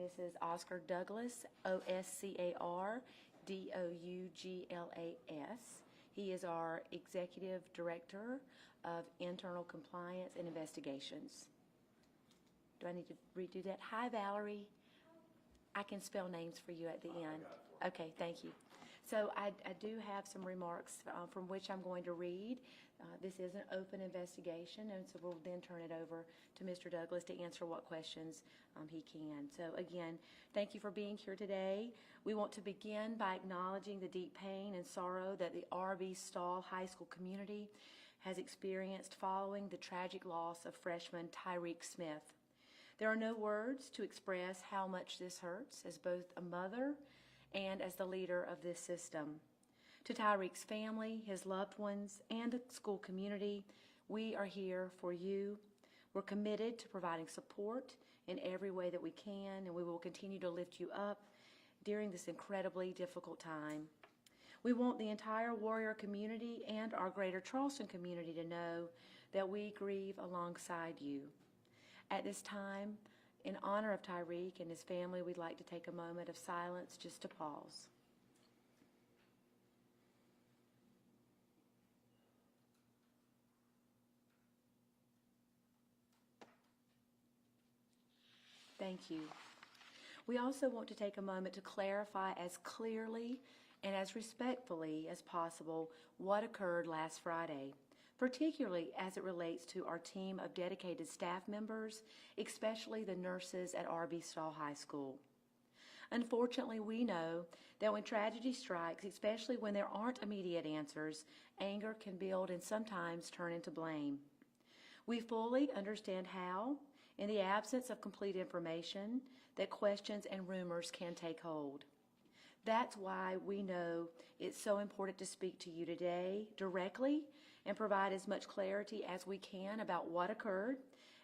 this is Oscar Douglas, Oscar Douglas. He is our Executive Director of Internal Compliance and Investigations. Do I need to redo that? Hi, Valerie. I can spell names for you at the end. Okay, thank you. So I do have some remarks from which I'm going to read. This is an open investigation, and so we'll then turn it over to Mr. Douglas to answer what questions he can. So again, thank you for being here today. We want to begin by acknowledging the deep pain and sorrow that the R.B. Stall High School community has experienced following the tragic loss of freshman Tyrek Smith. There are no words to express how much this hurts as both a mother and as the leader of this system. To Tyrek's family, his loved ones, and the school community, we are here for you. We're committed to providing support in every way that we can, and we will continue to lift you up during this incredibly difficult time. We want the entire Warrior community and our greater Charleston community to know that we grieve alongside you. At this time, in honor of Tyrek and his family, we'd like to take a moment of silence just to pause. Thank you. We also want to take a moment to clarify as clearly and as respectfully as possible what occurred last Friday, particularly as it relates to our team of dedicated staff members, especially the nurses at R.B. Stall High School. Unfortunately, we know that when tragedy strikes, especially when there aren't immediate answers, anger can build and sometimes turn into blame. We fully understand how, in the absence of complete information, that questions and rumors can take hold. That's why we know it's so important to speak to you today directly and provide as much clarity as we can about what occurred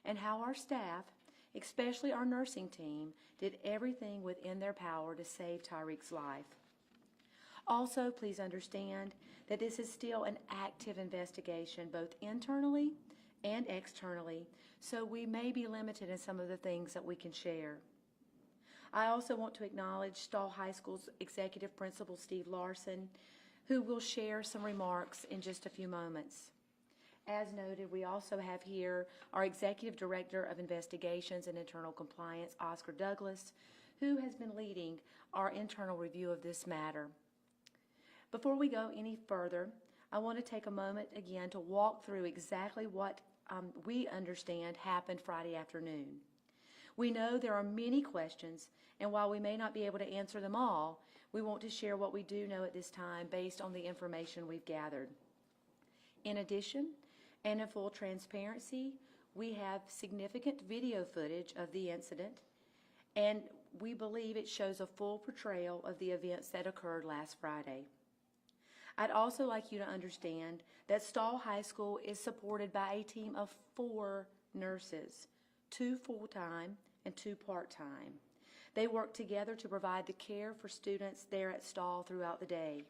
and how our staff, especially our nursing team, did everything within their power to save Tyrek's life. Also, please understand that this is still an active investigation, both internally and externally, so we may be limited in some of the things that we can share. I also want to acknowledge Stall High School's Executive Principal, Steve Larson, who will share some remarks in just a few moments. As noted, we also have here our Executive Director of Investigations and Internal Compliance, Oscar Douglas, who has been leading our internal review of this matter. Before we go any further, I want to take a moment again to walk through exactly what we understand happened Friday afternoon. We know there are many questions, and while we may not be able to answer them all, we want to share what we do know at this time based on the information we've gathered. In addition, and in full transparency, we have significant video footage of the incident, and we believe it shows a full portrayal of the events that occurred last Friday. I'd also like you to understand that Stall High School is supported by a team of 4 nurses, 2 full-time and 2 part-time. They work together to provide the care for students there at Stall throughout the day.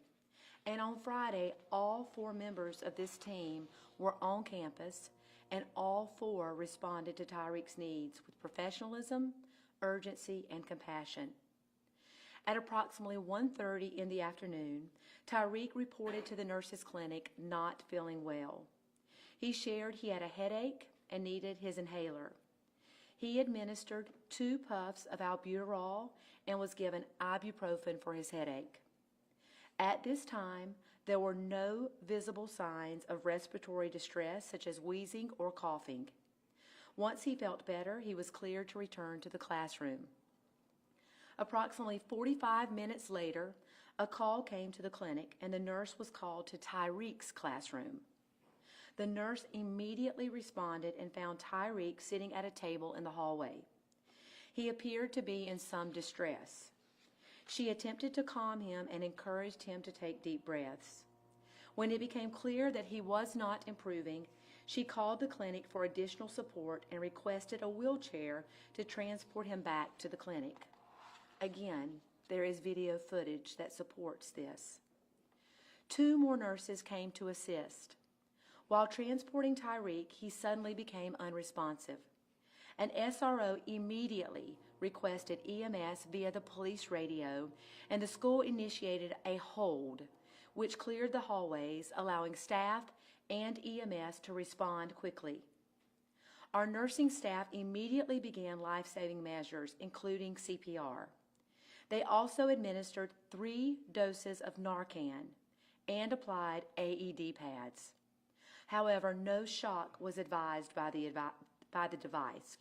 And on Friday, all 4 members of this team were on campus, and all 4 responded to Tyrek's needs with professionalism, urgency, and compassion. At approximately 1:30 in the afternoon, Tyrek reported to the nurses' clinic not feeling well. He shared he had a headache and needed his inhaler. He administered 2 puffs of albuterol and was given ibuprofen for his headache. At this time, there were no visible signs of respiratory distress, such as wheezing or coughing. Once he felt better, he was cleared to return to the classroom. Approximately 45 minutes later, a call came to the clinic, and the nurse was called to Tyrek's classroom. The nurse immediately responded and found Tyrek sitting at a table in the hallway. He appeared to be in some distress. She attempted to calm him and encouraged him to take deep breaths. When it became clear that he was not improving, she called the clinic for additional support and requested a wheelchair to transport him back to the clinic. Again, there is video footage that supports this. 2 more nurses came to assist. While transporting Tyrek, he suddenly became unresponsive. An SRO immediately requested EMS via the police radio, and the school initiated a hold, which cleared the hallways, allowing staff and EMS to respond quickly. Our nursing staff immediately began life-saving measures, including CPR. They also administered 3 doses of Narcan and applied AED pads. However, no shock was advised by the device.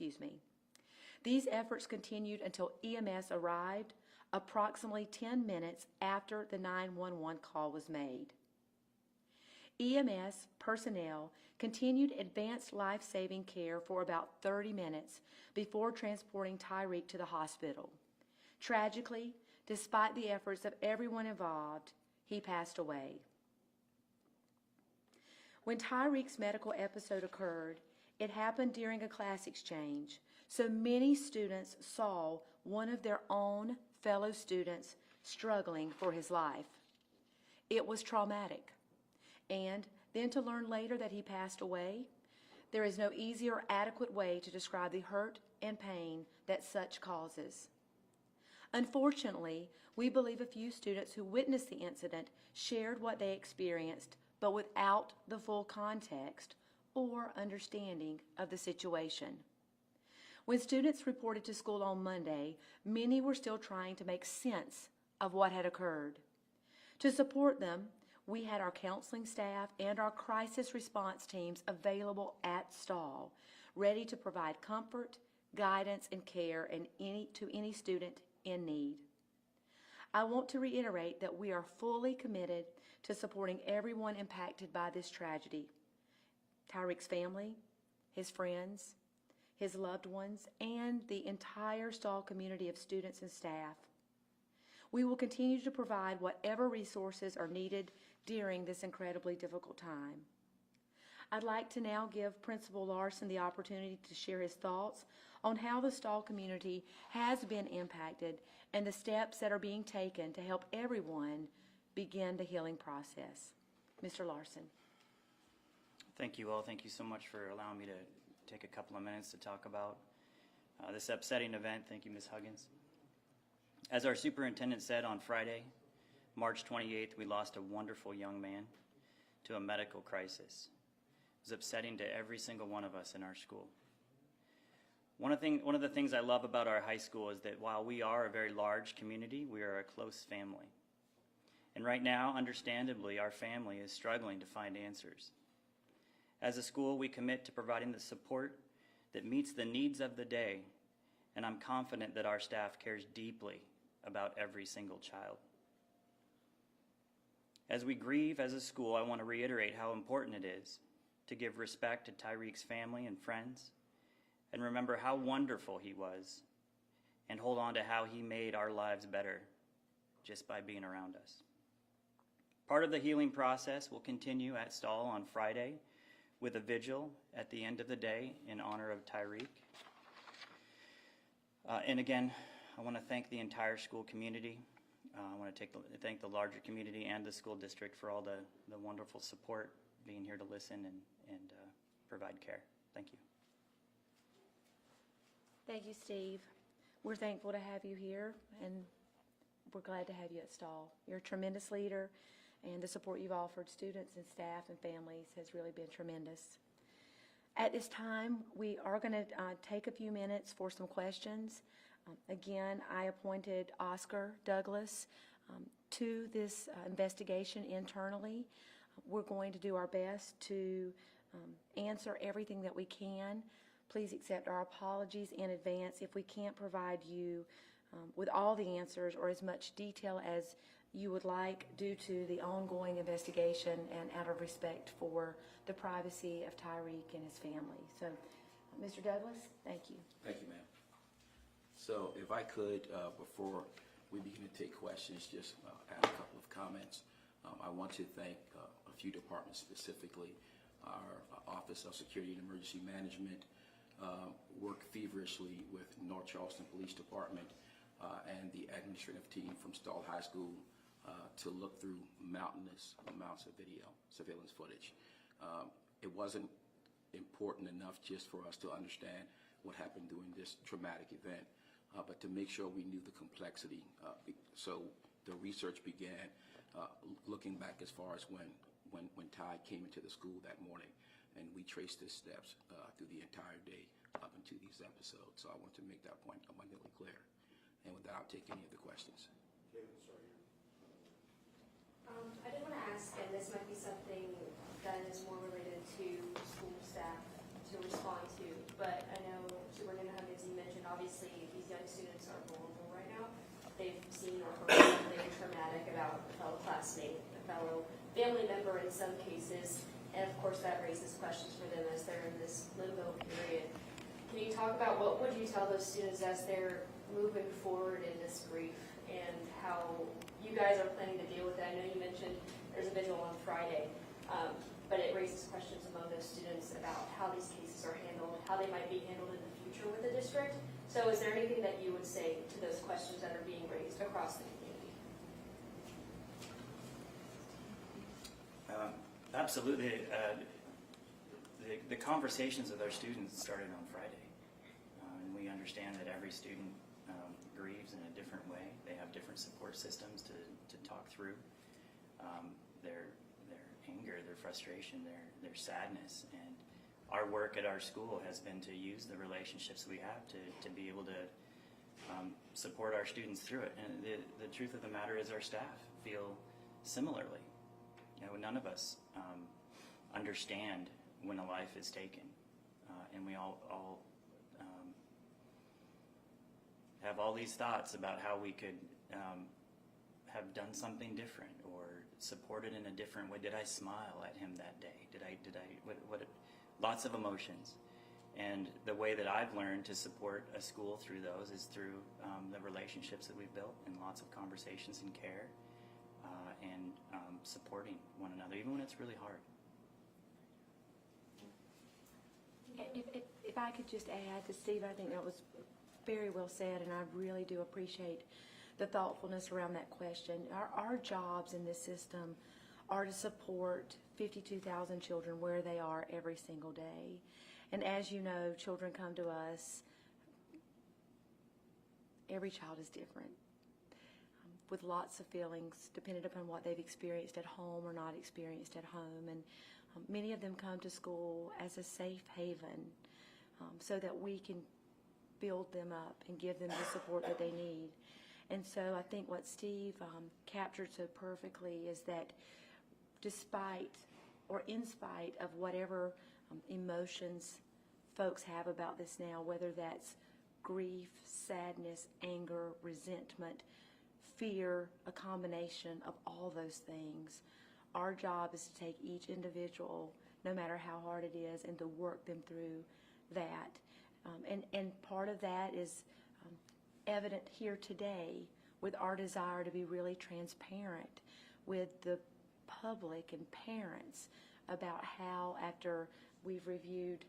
These efforts continued until EMS arrived approximately 10 minutes after the 911 call was made. EMS personnel continued advanced life-saving care for about 30 minutes before transporting Tyrek to the hospital. Tragically, despite the efforts of everyone involved, he passed away. When Tyrek's medical episode occurred, it happened during a class exchange, so many students saw one of their own fellow students struggling for his life. It was traumatic. And then to learn later that he passed away, there is no easy or adequate way to describe the hurt and pain that such causes. Unfortunately, we believe a few students who witnessed the incident shared what they experienced, but without the full context or understanding of the situation. When students reported to school on Monday, many were still trying to make sense of what had occurred. To support them, we had our counseling staff and our crisis response teams available at Stall, ready to provide comfort, guidance, and care to any student in need. I want to reiterate that we are fully committed to supporting everyone impacted by this tragedy: Tyrek's family, his friends, his loved ones, and the entire Stall community of students and staff. We will continue to provide whatever resources are needed during this incredibly difficult time. I'd like to now give Principal Larson the opportunity to share his thoughts on how the Stall community has been impacted and the steps that are being taken to help everyone begin the healing process. Mr. Larson. Thank you all. Thank you so much for allowing me to take a couple of minutes to talk about this upsetting event. Thank you, Ms. Huggins. As our superintendent said on Friday, March 28th, we lost a wonderful young man to a medical crisis. It was upsetting to every single one of us in our school. One of the things I love about our high school is that while we are a very large community, we are a close family. And right now, understandably, our family is struggling to find answers. As a school, we commit to providing the support that meets the needs of the day, and I'm confident that our staff cares deeply about every single child. As we grieve as a school, I want to reiterate how important it is to give respect to Tyrek's family and friends, and remember how wonderful he was, and hold on to how he made our lives better just by being around us. Part of the healing process will continue at Stall on Friday with a vigil at the end of the day in honor of Tyrek. And again, I want to thank the entire school community. I want to thank the larger community and the school district for all the wonderful support, being here to listen and provide care. Thank you. Thank you, Steve. We're thankful to have you here, and we're glad to have you at Stall. You're a tremendous leader, and the support you've offered students and staff and families has really been tremendous. At this time, we are going to take a few minutes for some questions. Again, I appointed Oscar Douglas to this investigation internally. We're going to do our best to answer everything that we can. Please accept our apologies in advance if we can't provide you with all the answers or as much detail as you would like due to the ongoing investigation and out of respect for the privacy of Tyrek and his family. So, Mr. Douglas, thank you. Thank you, ma'am. So if I could, before we begin to take questions, just add a couple of comments. I want to thank a few departments, specifically our Office of Security and Emergency Management, worked feverishly with North Charleston Police Department and the administrative team from Stall High School to look through mountainous amounts of video surveillance footage. It wasn't important enough just for us to understand what happened during this traumatic event. but to make sure we knew the complexity. So the research began looking back as far as when Ty came into the school that morning, and we traced his steps through the entire day up into these episodes. So I want to make that point abundantly clear. And with that, I'll take any of the questions. I did want to ask, and this might be something that is more related to school staff to respond to, but I know Superintendent Huggins, you mentioned obviously these young students are vulnerable right now. They've seen or heard something traumatic about a fellow classmate, a fellow family member in some cases, and of course that raises questions for them as they're in this limbo period. Can you talk about what would you tell those students as they're moving forward in this grief and how you guys are planning to deal with it? I know you mentioned there's a visual on Friday, but it raises questions among those students about how these cases are handled, how they might be handled in the future with the district. So is there anything that you would say to those questions that are being raised across the community? Absolutely. The conversations with our students started on Friday. And we understand that every student grieves in a different way. They have different support systems to talk through their anger, their frustration, their sadness. And our work at our school has been to use the relationships we have to be able to support our students through it. And the truth of the matter is our staff feel similarly. You know, none of us understand when a life is taken, and we all have all these thoughts about how we could have done something different or supported in a different way. Did I smile at him that day? Did I what lots of emotions. And the way that I've learned to support a school through those is through the relationships that we've built and lots of conversations and care and supporting one another, even when it's really hard. If I could just add to Steve, I think that was very well said, and I really do appreciate the thoughtfulness around that question. Our jobs in this system are to support 52,000 children where they are every single day. And as you know, children come to us, every child is different, with lots of feelings dependent upon what they've experienced at home or not experienced at home. And many of them come to school as a safe haven so that we can build them up and give them the support that they need. And so I think what Steve captured so perfectly is that despite or in spite of whatever emotions folks have about this now, whether that's grief, sadness, anger, resentment, fear, a combination of all those things, our job is to take each individual, no matter how hard it is, and to work them through that. And part of that is evident here today with our desire to be really transparent with the public and parents about how, after we've reviewed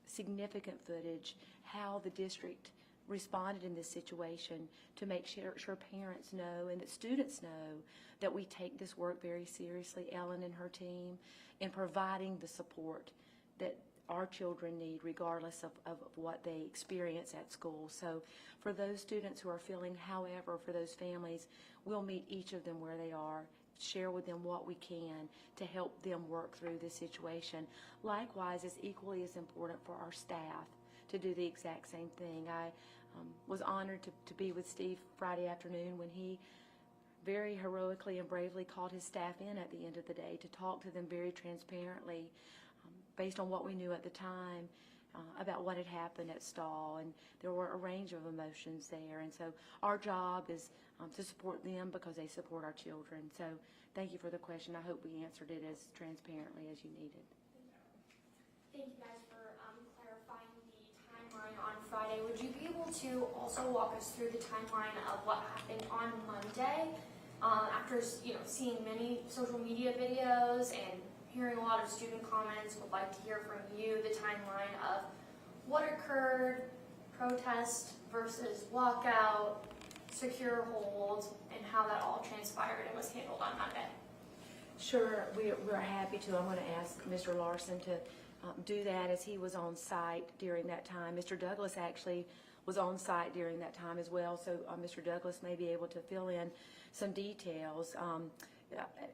significant footage, how the district responded in this situation, to make sure parents know and that students know that we take this work very seriously, Ellen and her team, in providing the support that our children need regardless of what they experience at school. So for those students who are feeling, however, for those families, we'll meet each of them where they are, share with them what we can to help them work through this situation. Likewise, it's equally as important for our staff to do the exact same thing. I was honored to be with Steve Friday afternoon when he very heroically and bravely called his staff in at the end of the day to talk to them very transparently based on what we knew at the time about what had happened at Stall, and there were a range of emotions there. And so our job is to support them because they support our children. So thank you for the question. I hope we answered it as transparently as you needed. Thank you guys for clarifying the timeline on Friday. Would you be able to also walk us through the timeline of what happened on Monday? After seeing many social media videos and hearing a lot of student comments, would like to hear from you the timeline of what occurred, protest versus walkout, secure hold, and how that all transpired and was handled on Monday. Sure, we're happy to. I'm going to ask Mr. Larson to do that as he was on site during that time. Mr. Douglas actually was on site during that time as well, so Mr. Douglas may be able to fill in some details.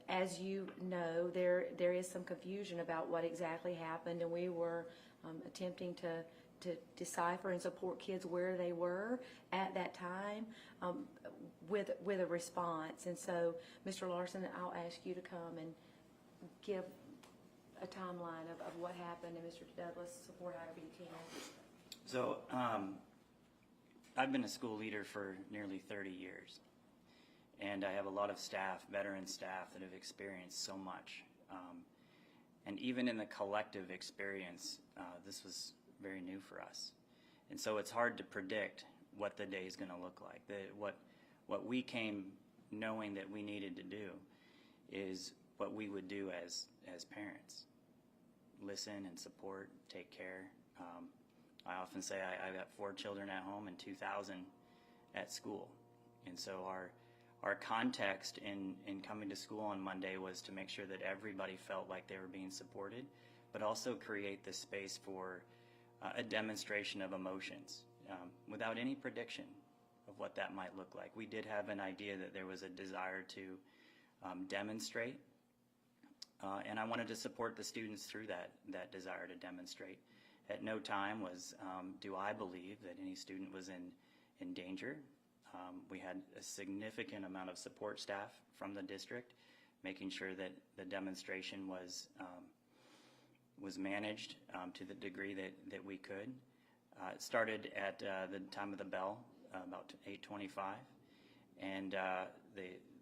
As you know, there is some confusion about what exactly happened, and we were attempting to decipher and support kids where they were at that time with a response. And so, Mr. Larson, I'll ask you to come and give a timeline of what happened, and Mr. Douglas, support however you can. So I've been a school leader for nearly 30 years. And I have a lot of staff, veteran staff, that have experienced so much. And even in the collective experience, this was very new for us. And so it's hard to predict what the day is going to look like. What we came knowing that we needed to do is what we would do as parents. Listen and support, take care. I often say I've got 4 children at home and 2,000 at school. And so our context in coming to school on Monday was to make sure that everybody felt like they were being supported, but also create the space for a demonstration of emotions without any prediction of what that might look like. We did have an idea that there was a desire to demonstrate, and I wanted to support the students through that desire to demonstrate. At no time do I believe that any student was in danger. We had a significant amount of support staff from the district, making sure that the demonstration was managed to the degree that we could. It started at the time of the bell, about 8:25, and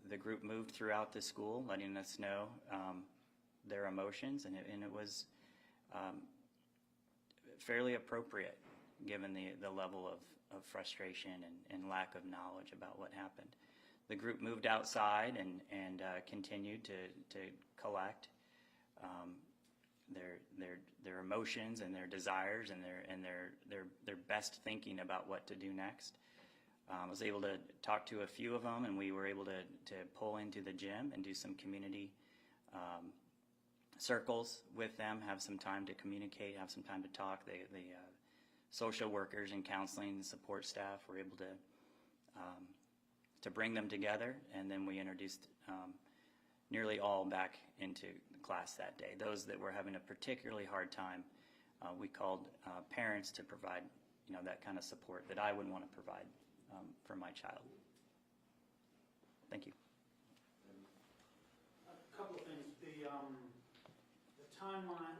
the group moved throughout the school, letting us know their emotions, and it was fairly appropriate given the level of frustration and lack of knowledge about what happened. The group moved outside and continued to collect their emotions and their desires and their best thinking about what to do next. I was able to talk to a few of them, and we were able to pull into the gym and do some community circles with them, have some time to communicate, have some time to talk. The social workers and counseling and support staff were able to bring them together, and then we introduced nearly all back into class that day. Those that were having a particularly hard time, we called parents to provide that kind of support that I would want to provide for my child. Thank you. A couple of things. The timeline,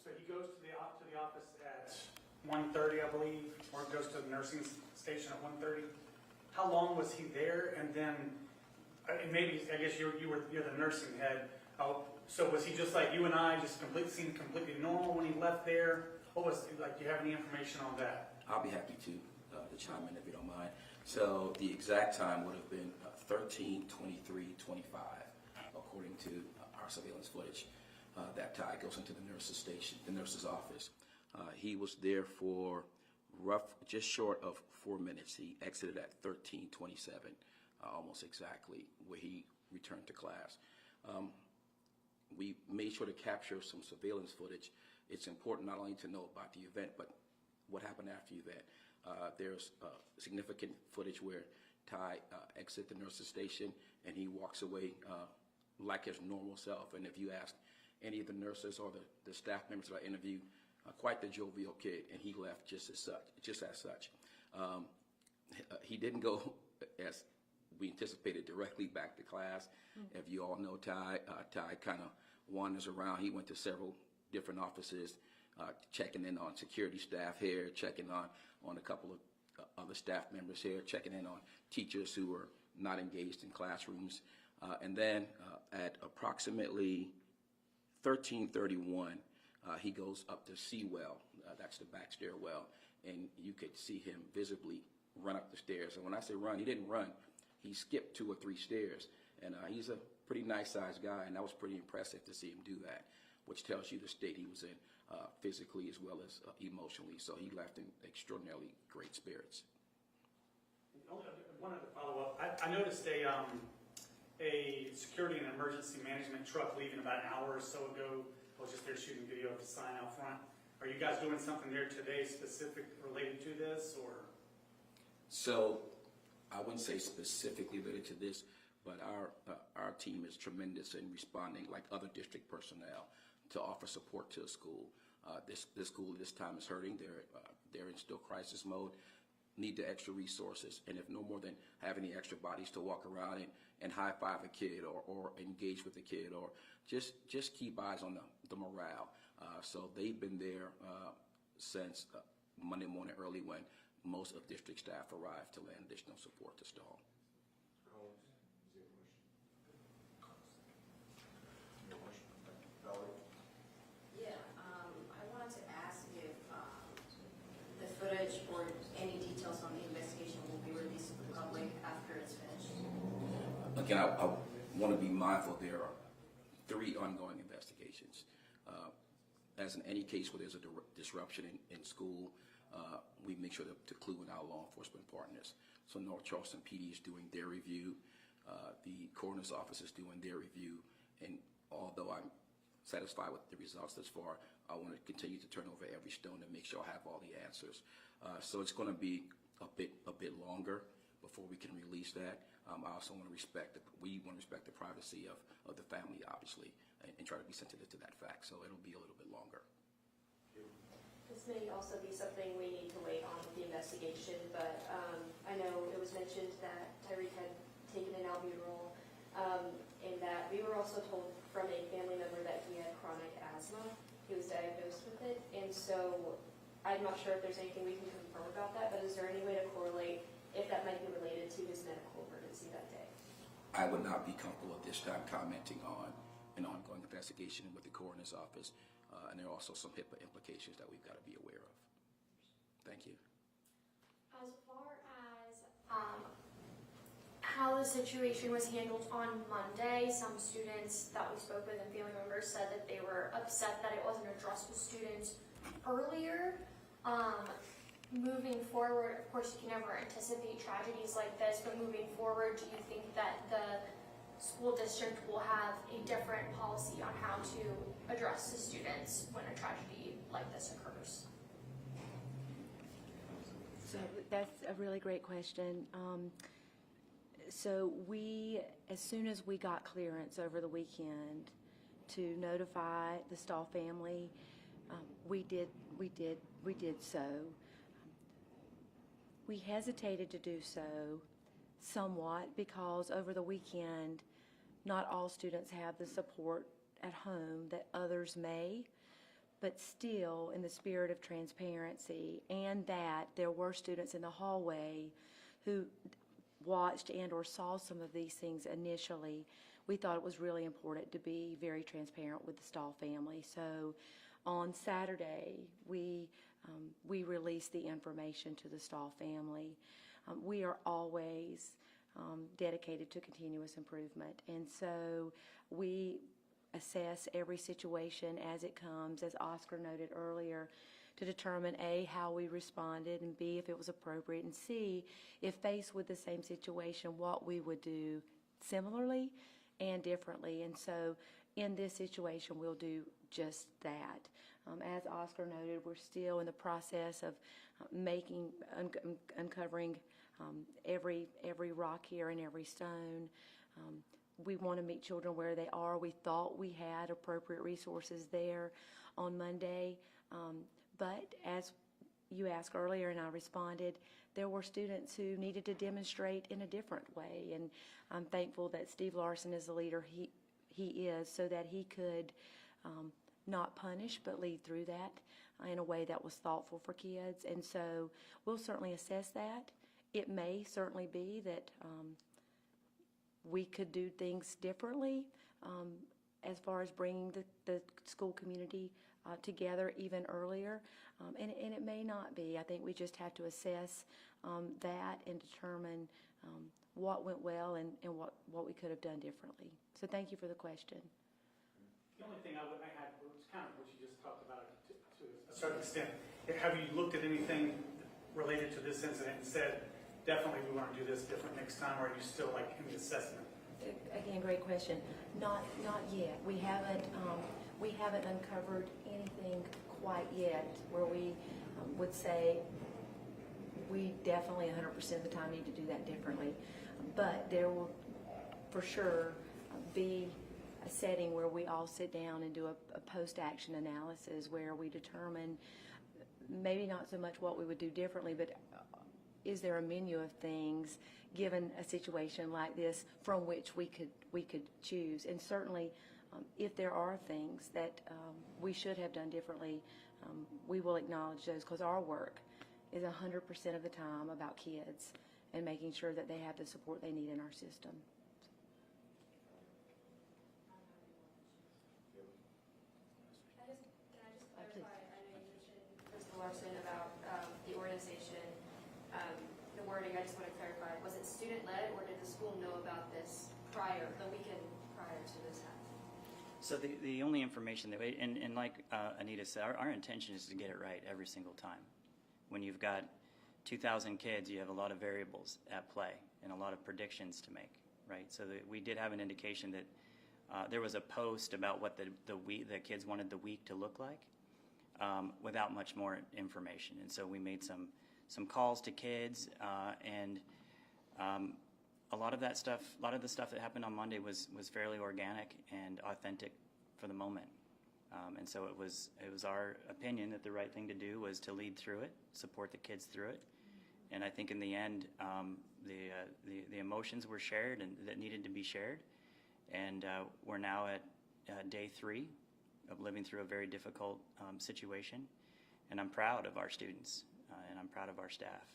so he goes to the office at 1:30, I believe, or goes to the nursing station at 1:30. How long was he there? And then, maybe I guess you're the nursing head. So was he just like you and I, just seemed completely normal when he left there? What was like? Do you have any information on that? I'll be happy to chime in if you don't mind. So the exact time would have been 13:23:25, according to our surveillance footage. That Ty goes into the nurse's station, the nurse's office. He was there for just short of 4 minutes. He exited at 13:27, almost exactly where he returned to class. We made sure to capture some surveillance footage. It's important not only to know about the event, but what happened after the event. There's significant footage where Ty exits the nurse's station and he walks away like his normal self. And if you ask any of the nurses or the staff members that I interviewed, quite the jovial kid, and he left just as such. He didn't go, as we anticipated, directly back to class. Mm-hmm. If you all know Ty kind of wanders around. He went to several different offices, checking in on security staff here, checking on a couple of other staff members here, checking in on teachers who were not engaged in classrooms. And then at approximately 13:31, he goes up to Seawell, that's the back stairwell, and you could see him visibly run up the stairs. And when I say run, he didn't run. He skipped 2 or 3 stairs. And he's a pretty nice-sized guy, and that was pretty impressive to see him do that, which tells you the state he was in physically as well as emotionally. So he left in extraordinarily great spirits. One other follow-up. I noticed a security and emergency management truck leaving about an hour or so ago. I was just there shooting video of the sign out front. Are you guys doing something there today specific related to this, or? So I wouldn't say specifically related to this, but our team is tremendous in responding, like other district personnel, to offer support to a school. This school this time is hurting. They're in still crisis mode, need the extra resources, and if no more than having the extra bodies to walk around and high-five a kid or engage with a kid or just keep eyes on the morale. So they've been there since Monday morning early when most of district staff arrived to lend additional support to Stall. Yeah, I wanted to ask if the footage or any details on the investigation will be released to the public after it's finished. Again, I want to be mindful there are 3 ongoing investigations. As in any case where there's a disruption in school, we make sure to clue in our law enforcement partners. So North Charleston PD is doing their review. The coroner's office is doing their review. And although I'm satisfied with the results thus far, I want to continue to turn over every stone to make sure I have all the answers. So it's going to be a bit longer before we can release that. I also want to respect the privacy of the family, obviously, and try to be sensitive to that fact. So it'll be a little bit longer. This may also be something we need to wait on with the investigation, but I know it was mentioned that Tyrek had taken an albuterol, and that we were also told from a family member that he had chronic asthma. He was diagnosed with it, and so I'm not sure if there's anything we can confirm about that, but is there any way to correlate if that might be related to his medical emergency that day? I would not be comfortable at this time commenting on an ongoing investigation with the coroner's office, and there are also some HIPAA implications that we've got to be aware of. Thank you. As far as how the situation was handled on Monday, some students that we spoke with and family members said that they were upset that it wasn't addressed with students earlier. Moving forward, of course, you can never anticipate tragedies like this, but moving forward, do you think that the school district will have a different policy on how to address the students when a tragedy like this occurs? So that's a really great question. So we, as soon as we got clearance over the weekend to notify the Stahl family, we did so. We hesitated to do so somewhat because over the weekend, not all students have the support at home that others may, but still, in the spirit of transparency and that there were students in the hallway who watched and or saw some of these things initially, we thought it was really important to be very transparent with the Stahl family. So on Saturday, we released the information to the Stahl family. We are always dedicated to continuous improvement, and so we assess every situation as it comes, as Oscar noted earlier, to determine A, how we responded, and B, if it was appropriate, and C, if faced with the same situation, what we would do similarly and differently. And so in this situation, we'll do just that. As Oscar noted, we're still in the process of uncovering every rock here and every stone. We want to meet children where they are. We thought we had appropriate resources there on Monday, but as you asked earlier and I responded, there were students who needed to demonstrate in a different way, and I'm thankful that Steve Larson is the leader he is, so that he could not punish but lead through that in a way that was thoughtful for kids. And so we'll certainly assess that. It may certainly be that we could do things differently as far as bringing the school community together even earlier, and it may not be. I think we just have to assess that and determine what went well and what we could have done differently. So thank you for the question. The only thing I had was kind of what you just talked about to a certain extent. Have you looked at anything related to this incident and said, definitely we want to do this different next time, or are you still like in the assessment? Again, great question. Not yet. We haven't uncovered anything quite yet where we would say we definitely 100% of the time need to do that differently. But there will for sure be a setting where we all sit down and do a post-action analysis where we determine maybe not so much what we would do differently, but is there a menu of things given a situation like this from which we could choose? And certainly, if there are things that we should have done differently, we will acknowledge those, because our work is 100% of the time about kids and making sure that they have the support they need in our system. Can I just clarify, I know you mentioned Mr. Larson about the organization, the wording, I just want to clarify, was it student-led or did the school know about this the weekend prior to this happening? So the only information that we, and like Anita said, our intention is to get it right every single time. When you've got 2,000 kids, you have a lot of variables at play and a lot of predictions to make, right? So we did have an indication that there was a post about what the kids wanted the week to look like without much more information. And so we made some calls to kids and a lot of that stuff, a lot of the stuff that happened on Monday was fairly organic and authentic for the moment. And so it was our opinion that the right thing to do was to lead through it, support the kids through it. And I think in the end, the emotions were shared and that needed to be shared. And we're now at day 3 of living through a very difficult situation. And I'm proud of our students and I'm proud of our staff.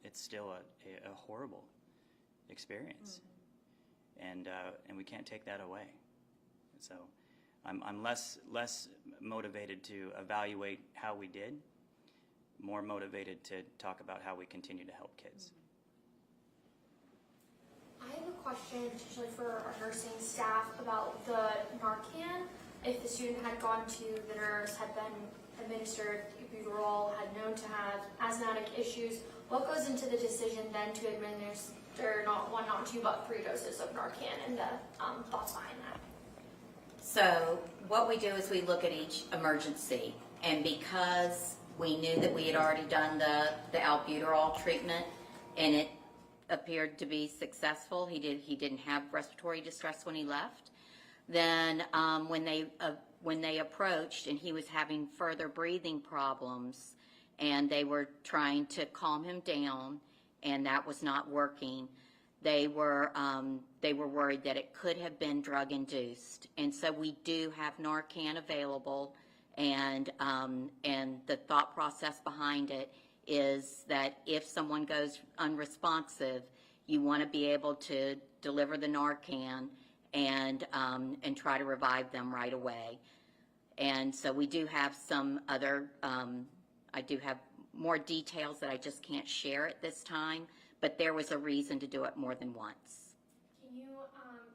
It's still a horrible experience, and we can't take that away. So I'm less motivated to evaluate how we did, more motivated to talk about how we continue to help kids. I have a question potentially for our nursing staff about the Narcan. If the student had gone to the nurse, had been administered albuterol, had known to have asthmatic issues, what goes into the decision then to administer not 1, not 2, but 3 doses of Narcan, and the thoughts behind that? So what we do is we look at each emergency, and because we knew that we had already done the albuterol treatment and it appeared to be successful, he didn't have respiratory distress when he left, then when they approached and he was having further breathing problems and they were trying to calm him down and that was not working, they were worried that it could have been drug induced. And so we do have Narcan available, and the thought process behind it is that if someone goes unresponsive, you want to be able to deliver the Narcan and try to revive them right away. And so we do have some other, I do have more details that I just can't share at this time, but there was a reason to do it more than once. Can you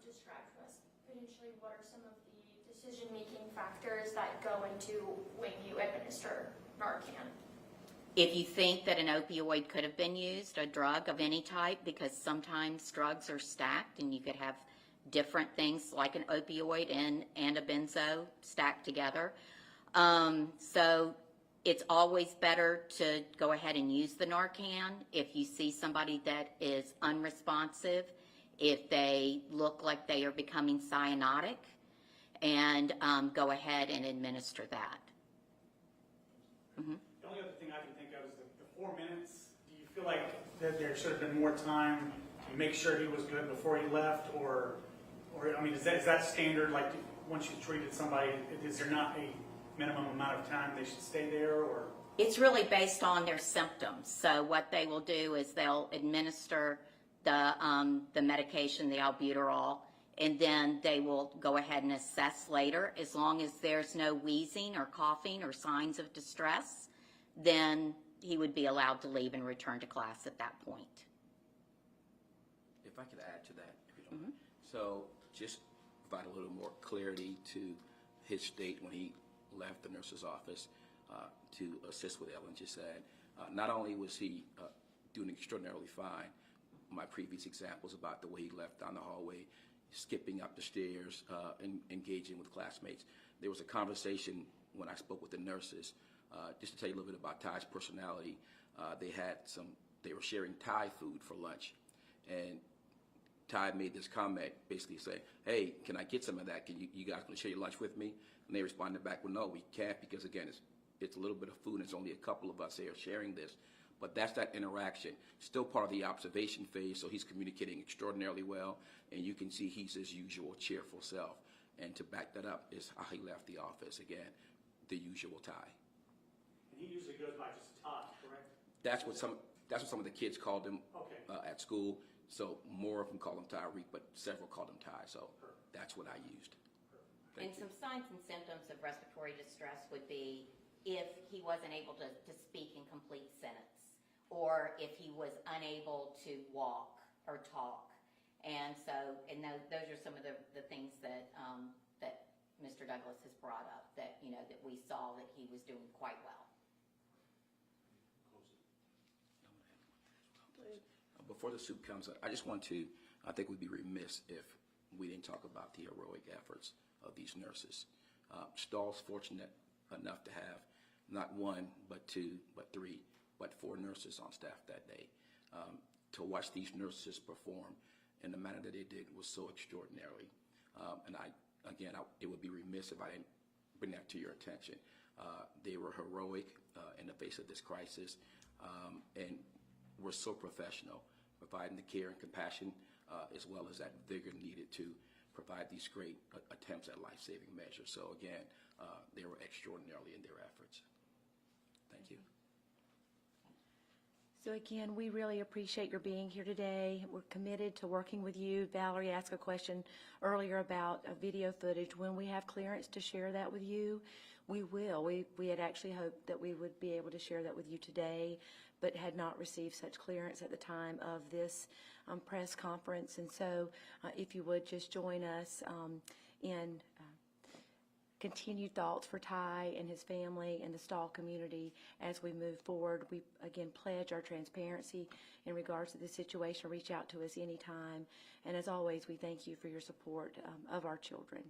describe to us potentially what are some of the decision-making factors that go into when you administer Narcan? If you think that an opioid could have been used, a drug of any type, because sometimes drugs are stacked and you could have different things like an opioid and a benzo stacked together. So it's always better to go ahead and use the Narcan if you see somebody that is unresponsive, if they look like they are becoming cyanotic, and go ahead and administer that. Mm-hmm. The only other thing I can think of is the 4 minutes. Do you feel like that there should have been more time to make sure he was good before he left, or I mean, is that standard? Like once you treated somebody, is there not a minimum amount of time they should stay there, or? It's really based on their symptoms. So what they will do is they'll administer the medication, the albuterol, and then they will go ahead and assess later. As long as there's no wheezing or coughing or signs of distress, then he would be allowed to leave and return to class at that point. If I could add to that, if you don't mind. So just provide a little more clarity to his state when he left the nurse's office to assist with Ellen just said. Not only was he doing extraordinarily fine, my previous examples about the way he left down the hallway, skipping up the stairs, and engaging with classmates. There was a conversation when I spoke with the nurses, just to tell you a little bit about Ty's personality. They had some they were sharing Thai food for lunch, and Ty made this comment basically saying, hey, can I get some of that? Can you guys going to share your lunch with me? And they responded back, well, no, we can't, because again, it's a little bit of food, and it's only a couple of us here sharing this. But that's that interaction. Still part of the observation phase, so he's communicating extraordinarily well, and you can see he's his usual cheerful self. And to back that up is how he left the office. Again, the usual Ty. And he usually goes by just Todd, correct? That's what some of the kids called him Okay. at school. So more of them call him Tyrek, but several called him Ty. So that's what I used. And some signs and symptoms of respiratory distress would be if he wasn't able to speak in complete sentence, or if he was unable to walk or talk. And so, those are some of the things that that Mr. Douglas has brought up, that, you know, that we saw that he was doing quite well. Before the soup comes, I just want to, I think we'd be remiss if we didn't talk about the heroic efforts of these nurses. Stahl's fortunate enough to have not one, but two, but three, but four nurses on staff that day. To watch these nurses perform in the manner that they did was so extraordinary. And it would be remiss if I didn't bring that to your attention. They were heroic in the face of this crisis, and were so professional, providing the care and compassion as well as that vigor needed to provide these great attempts at life-saving measures. So again, they were extraordinary in their efforts. Thank you. So again, we really appreciate your being here today. We're committed to working with you. Valerie asked a question earlier about video footage. When we have clearance to share that with you, we will. We had actually hoped that we would be able to share that with you today, but had not received such clearance at the time of this press conference. And so if you would just join us in continued thoughts for Ty and his family and the Stahl community as we move forward. We, again, pledge our transparency in regards to the situation. Reach out to us anytime. And as always, we thank you for your support of our children.